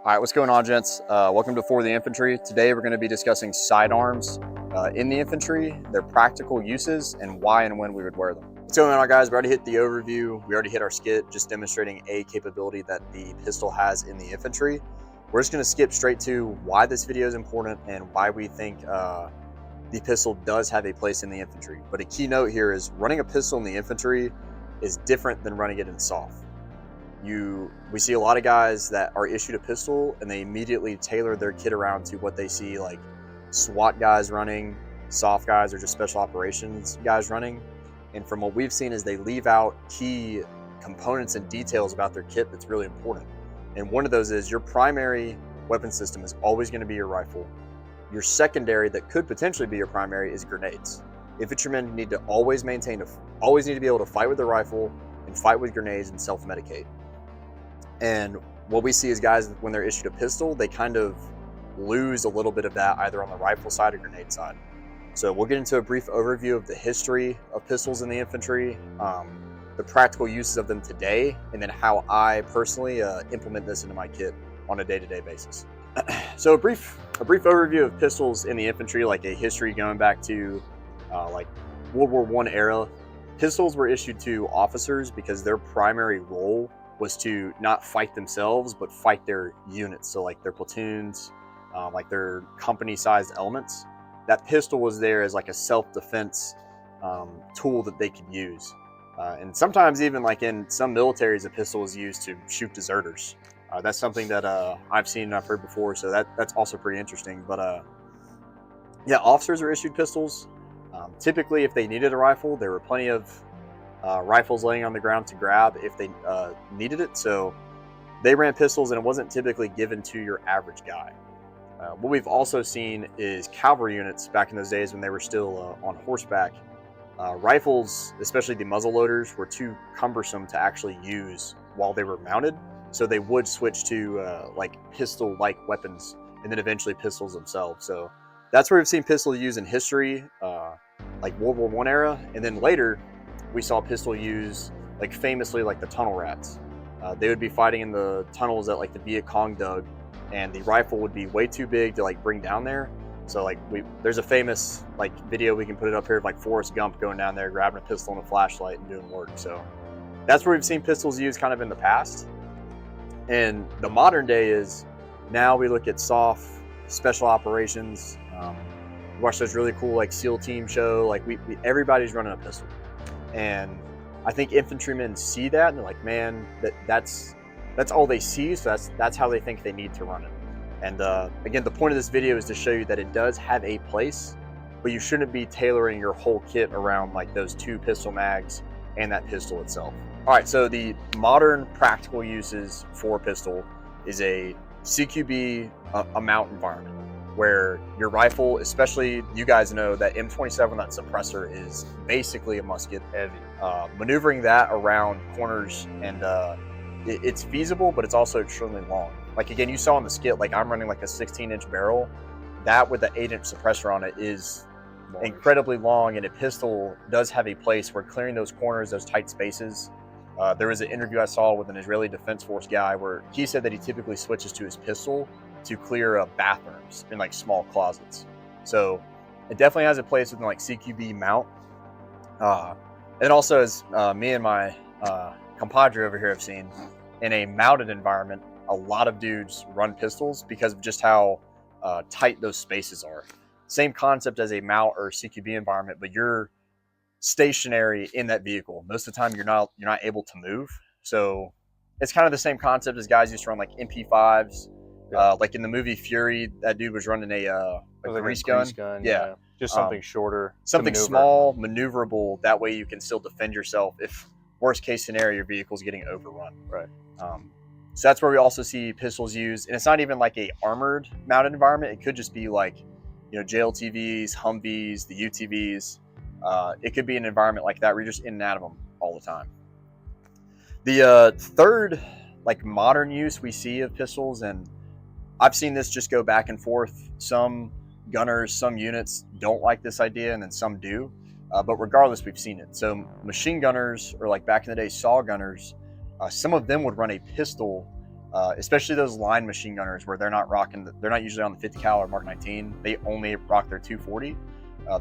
All right, what's going on, gents? Welcome to For the Infantry. Today we're going to be discussing sidearms in the infantry, their practical uses, and why and when we would wear them. What's going on, guys? We already hit the overview. We already hit our skit, just demonstrating a capability that the pistol has in the infantry. We're just going to skip straight to why this video is important and why we think the pistol does have a place in the infantry. But a key note here is running a pistol in the infantry is different than running it in SOF. We see a lot of guys that are issued a pistol and they immediately tailor their kit around to what they see like SWAT guys running, SOF guys, or just special operations guys running. And from what we've seen is they leave out key components and details about their kit that's really important. And one of those is your primary weapon system is always going to be your rifle. Your secondary that could potentially be your primary is grenades. Infantrymen need to always need to be able to fight with their rifle and fight with grenades and self-medicate. And what we see is guys, when they're issued a pistol, they kind of lose a little bit of that either on the rifle side or grenade side. So we'll get into a brief overview of the history of pistols in the infantry, the practical uses of them today, and then how I personally implement this into my kit on a day-to-day basis. So a brief overview of pistols in the infantry, like a history going back to like World War I era. Pistols were issued to officers because their primary role was to not fight themselves, but fight their units. So like their platoons, like their company-sized elements. That pistol was there as like a self-defense tool that they could use. And sometimes even like in some militaries, a pistol is used to shoot deserters. That's something that I've seen and I've heard before. So that's also pretty interesting. But yeah, officers are issued pistols. Typically, if they needed a rifle, there were plenty of rifles laying on the ground to grab if they needed it. So they ran pistols, and it wasn't typically given to your average guy. What we've also seen is cavalry units back in those days when they were still on horseback. Rifles, especially the muzzle loaders, were too cumbersome to actually use while they were mounted. So they would switch to like pistol-like weapons and then eventually pistols themselves. So that's where we've seen pistols used in history, like World War I era. And then later, we saw pistol used like famously like the tunnel rats. They would be fighting in the tunnels that like the Viet Cong dug, and the rifle would be way too big to like bring down there. So like there's a famous like video, we can put it up here, of like Forrest Gump going down there, grabbing a pistol and a flashlight and doing work. So that's where we've seen pistols used kind of in the past. And the modern day is now we look at SOF, special operations. Watch those really cool like SEAL team show. Like everybody's running a pistol. And I think infantrymen see that and they're like, man, that's all they see. So that's how they think they need to run it. And again, the point of this video is to show you that it does have a place, but you shouldn't be tailoring your whole kit around like those two pistol mags and that pistol itself. All right, so the modern practical uses for a pistol is a CQB, a mount environment, where your rifle, especially you guys know that M27, that suppressor is basically a musket. Heavy. Maneuvering that around corners, and it's feasible, but it's also extremely long. Like again, you saw in the skit, like I'm running like a 16-inch barrel. That with the 8-inch suppressor on it is incredibly long, and a pistol does have a place where clearing those corners, those tight spaces. There was an interview I saw with an Israeli Defense Force guy where he said that he typically switches to his pistol to clear bathrooms in like small closets. So it definitely has a place within like CQB mount. And also, as me and my compadre over here have seen, in a mounted environment, a lot of dudes run pistols because of just how tight those spaces are. Same concept as a mount or CQB environment, but you're stationary in that vehicle. Most of the time you're not able to move. So it's kind of the same concept as guys used to run like MP5s. Like in the movie Fury, that dude was running a grease gun. Yeah. Just something shorter. Something small, maneuverable. That way you can still defend yourself if worst case scenario your vehicle's getting overrun. Right. So that's where we also see pistols used. And it's not even like a armored mounted environment. It could just be like, you know, JLTVs, Humvees, the UTVs. It could be an environment like that where you're just in and out of them all the time. The third like modern use we see of pistols, and I've seen this just go back and forth. Some gunners, some units don't like this idea, and then some do. But regardless, we've seen it. So machine gunners, or like back in the day, saw gunners, some of them would run a pistol especially those line machine gunners where they're not usually on the 50 cal or Mark 19. They only rock their 240.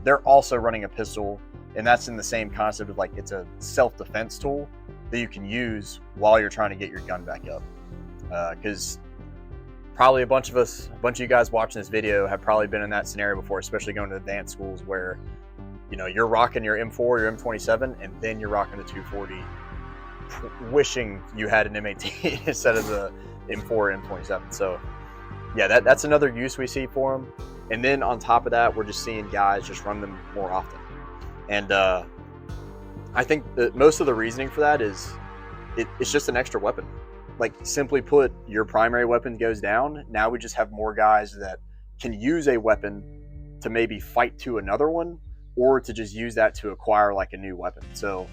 They're also running a pistol, and that's in the same concept of like it's a self-defense tool that you can use while you're trying to get your gun back up. Because probably a bunch of you guys watching this video have probably been in that scenario before, especially going to advanced schools where, you know, you're rocking your M4, your M27, and then you're rocking the 240, wishing you had an M18 instead of the M4 or M27. So yeah, that's another use we see for them. And then on top of that, we're just seeing guys just run them more often. And I think that most of the reasoning for that is it's just an extra weapon. Like, simply put, your primary weapon goes down. Now we just have more guys that can use a weapon to maybe fight to another one, or to just use that to acquire like a new weapon. So,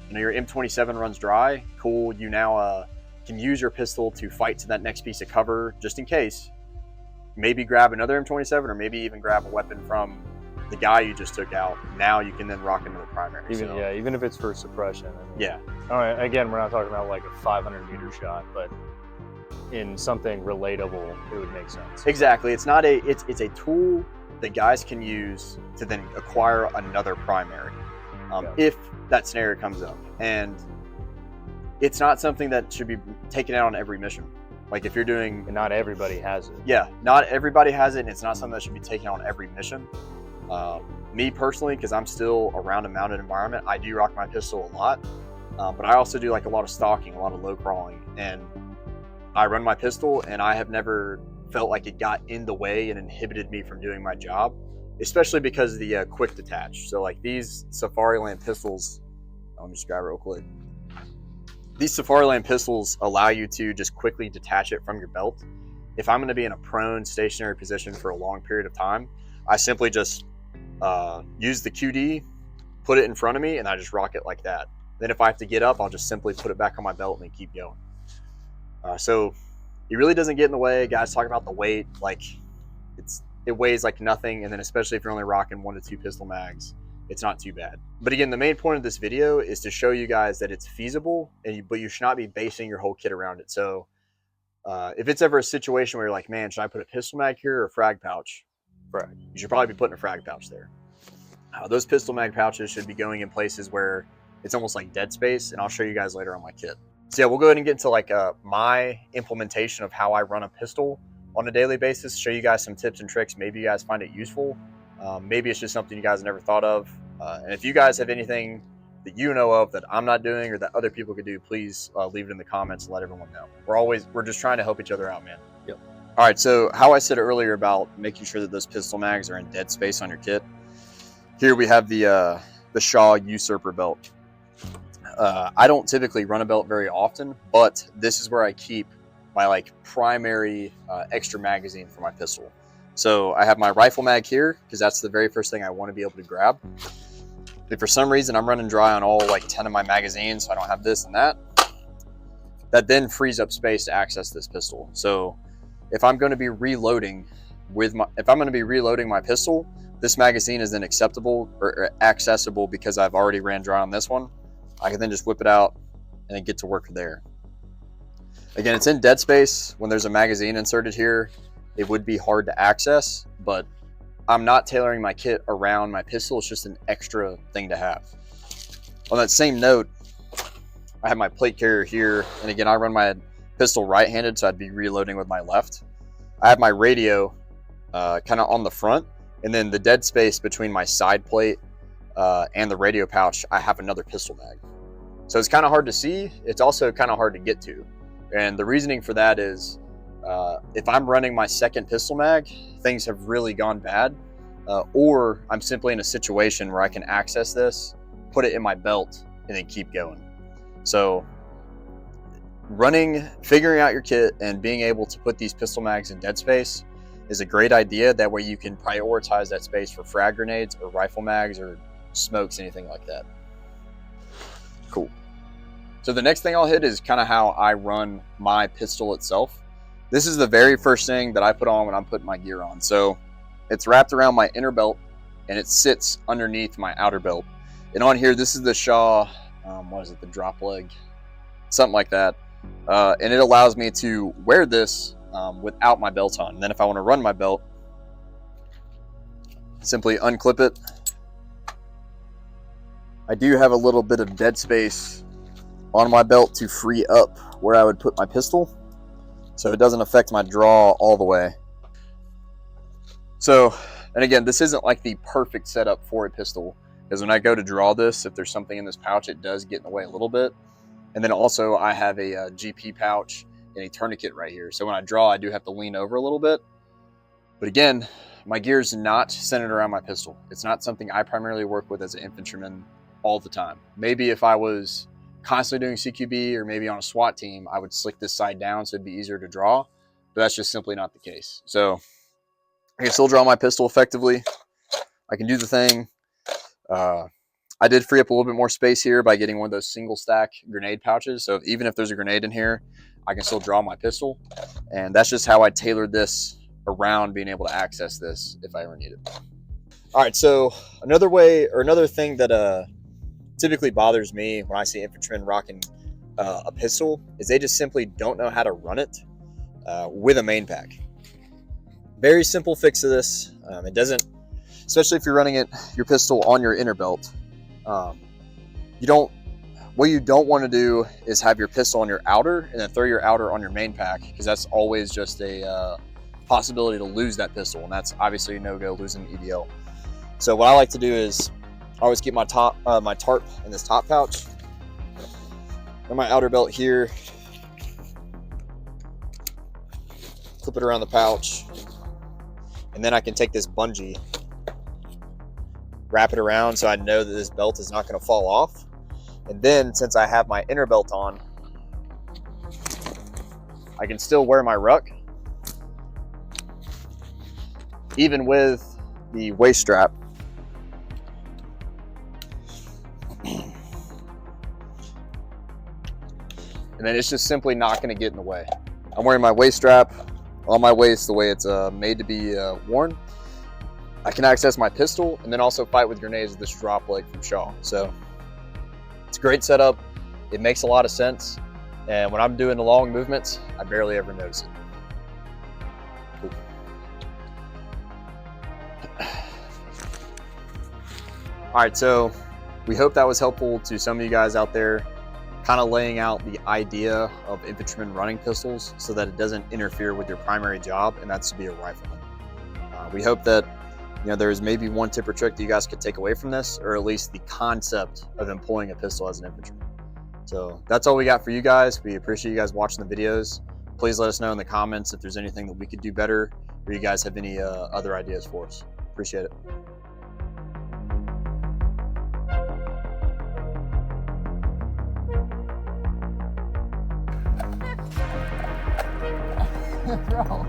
you know, your M27 runs dry, cool. You now can use your pistol to fight to that next piece of cover, just in case. Maybe grab another M27, or maybe even grab a weapon from the guy you just took out. Now you can then rock into the primary. Even if it's for suppression. I mean, yeah. All right. Again, we're not talking about like a 500-meter shot, but in something relatable, it would make sense. Exactly. It's not it's a tool that guys can use to then acquire another primary, if that scenario comes up. And it's not something that should be taken out on every mission. Like, if you're doing... And not everybody has it. Yeah, not everybody has it, and it's not something that should be taken on every mission. Me personally, because I'm still around a mounted environment, I do rock my pistol a lot, but I also do like a lot of stalking, a lot of low crawling, and I run my pistol, and I have never felt like it got in the way and inhibited me from doing my job, especially because of the quick detach. So like these Safariland pistols, let me just grab it real quick. These Safariland pistols allow you to just quickly detach it from your belt. If I'm going to be in a prone stationary position for a long period of time, I simply just use the QD, put it in front of me, and I just rock it like that. Then if I have to get up, I'll just simply put it back on my belt and then keep going. So it really doesn't get in the way. Guys talk about the weight, like it weighs like nothing, and then especially if you're only rocking 1 to 2 pistol mags, it's not too bad. But again, the main point of this video is to show you guys that it's feasible, but you should not be basing your whole kit around it. So if it's ever a situation where you're like, man, should I put a pistol mag here or a frag pouch? Right. You should probably be putting a frag pouch there. Those pistol mag pouches should be going in places where it's almost like dead space, and I'll show you guys later on my kit. So yeah, we'll go ahead and get into like my implementation of how I run a pistol on a daily basis, show you guys some tips and tricks. Maybe you guys find it useful. Maybe it's just something you guys never thought of. And if you guys have anything that you know of that I'm not doing or that other people could do, please leave it in the comments and let everyone know. We're just trying to help each other out, man. Yep. All right, so how I said earlier about making sure that those pistol mags are in dead space on your kit. Here we have the Shaw Usurper belt. I don't typically run a belt very often, but this is where I keep my like primary extra magazine for my pistol. So I have my rifle mag here because that's the very first thing I want to be able to grab. If for some reason I'm running dry on all like 10 of my magazines, so I don't have this and that then frees up space to access this pistol. So if I'm going to be reloading my pistol, this magazine is then acceptable or accessible because I've already ran dry on this one. I can then just whip it out and then get to work there. Again, it's in dead space. When there's a magazine inserted here, it would be hard to access, but I'm not tailoring my kit around my pistol. It's just an extra thing to have. On that same note, I have my plate carrier here. And again, I run my pistol right-handed, so I'd be reloading with my left. I have my radio kind of on the front, and then the dead space between my side plate and the radio pouch, I have another pistol mag. So it's kind of hard to see. It's also kind of hard to get to. And the reasoning for that is if I'm running my second pistol mag, things have really gone bad, or I'm simply in a situation where I can access this, put it in my belt, and then keep going. So figuring out your kit and being able to put these pistol mags in dead space is a great idea. That way you can prioritize that space for frag grenades or rifle mags or smokes, anything like that. Cool. So the next thing I'll hit is kind of how I run my pistol itself. This is the very first thing that I put on when I'm putting my gear on. So it's wrapped around my inner belt and it sits underneath my outer belt. And on here, this is the Shaw, what is it, the drop leg? Something like that. And it allows me to wear this without my belt on. And then if I want to run my belt, simply unclip it. I do have a little bit of dead space on my belt to free up where I would put my pistol, so it doesn't affect my draw all the way. So, and again, this isn't like the perfect setup for a pistol, because when I go to draw this, if there's something in this pouch, it does get in the way a little bit. And then also I have a GP pouch and a tourniquet right here. So when I draw, I do have to lean over a little bit. But again, my gear is not centered around my pistol. It's not something I primarily work with as an infantryman all the time. Maybe if I was constantly doing CQB or maybe on a SWAT team, I would slick this side down so it'd be easier to draw, but that's just simply not the case. So I can still draw my pistol effectively. I can do the thing. I did free up a little bit more space here by getting one of those single stack grenade pouches. So even if there's a grenade in here, I can still draw my pistol. And that's just how I tailored this around being able to access this if I ever need it. All right, so another thing that typically bothers me when I see infantrymen rocking a pistol is they just simply don't know how to run it with a main pack. Very simple fix to this. It doesn't, especially if you're running your pistol on your inner belt. What you don't want to do is have your pistol on your outer and then throw your outer on your main pack, because that's always just a possibility to lose that pistol, and that's obviously a no-go, losing EDL. So what I like to do is I always keep my tarp in this top pouch, and my outer belt here, clip it around the pouch, and then I can take this bungee, wrap it around so I know that this belt is not going to fall off. And then since I have my inner belt on, I can still wear my ruck even with the waist strap. And then it's just simply not going to get in the way. I'm wearing my waist strap on my waist the way it's made to be worn. I can access my pistol and then also fight with grenades with this drop leg from Shaw. So it's a great setup. It makes a lot of sense. And when I'm doing the long movements, I barely ever notice it. Cool. All right, so we hope that was helpful to some of you guys out there, kind of laying out the idea of infantrymen running pistols so that it doesn't interfere with your primary job, and that's to be a rifleman. We hope that there's maybe one tip or trick that you guys could take away from this, or at least the concept of employing a pistol as an infantryman. So that's all we got for you guys. We appreciate you guys watching the videos. Please let us know in the comments if there's anything that we could do better, or you guys have any other ideas for us. Appreciate it. Bro.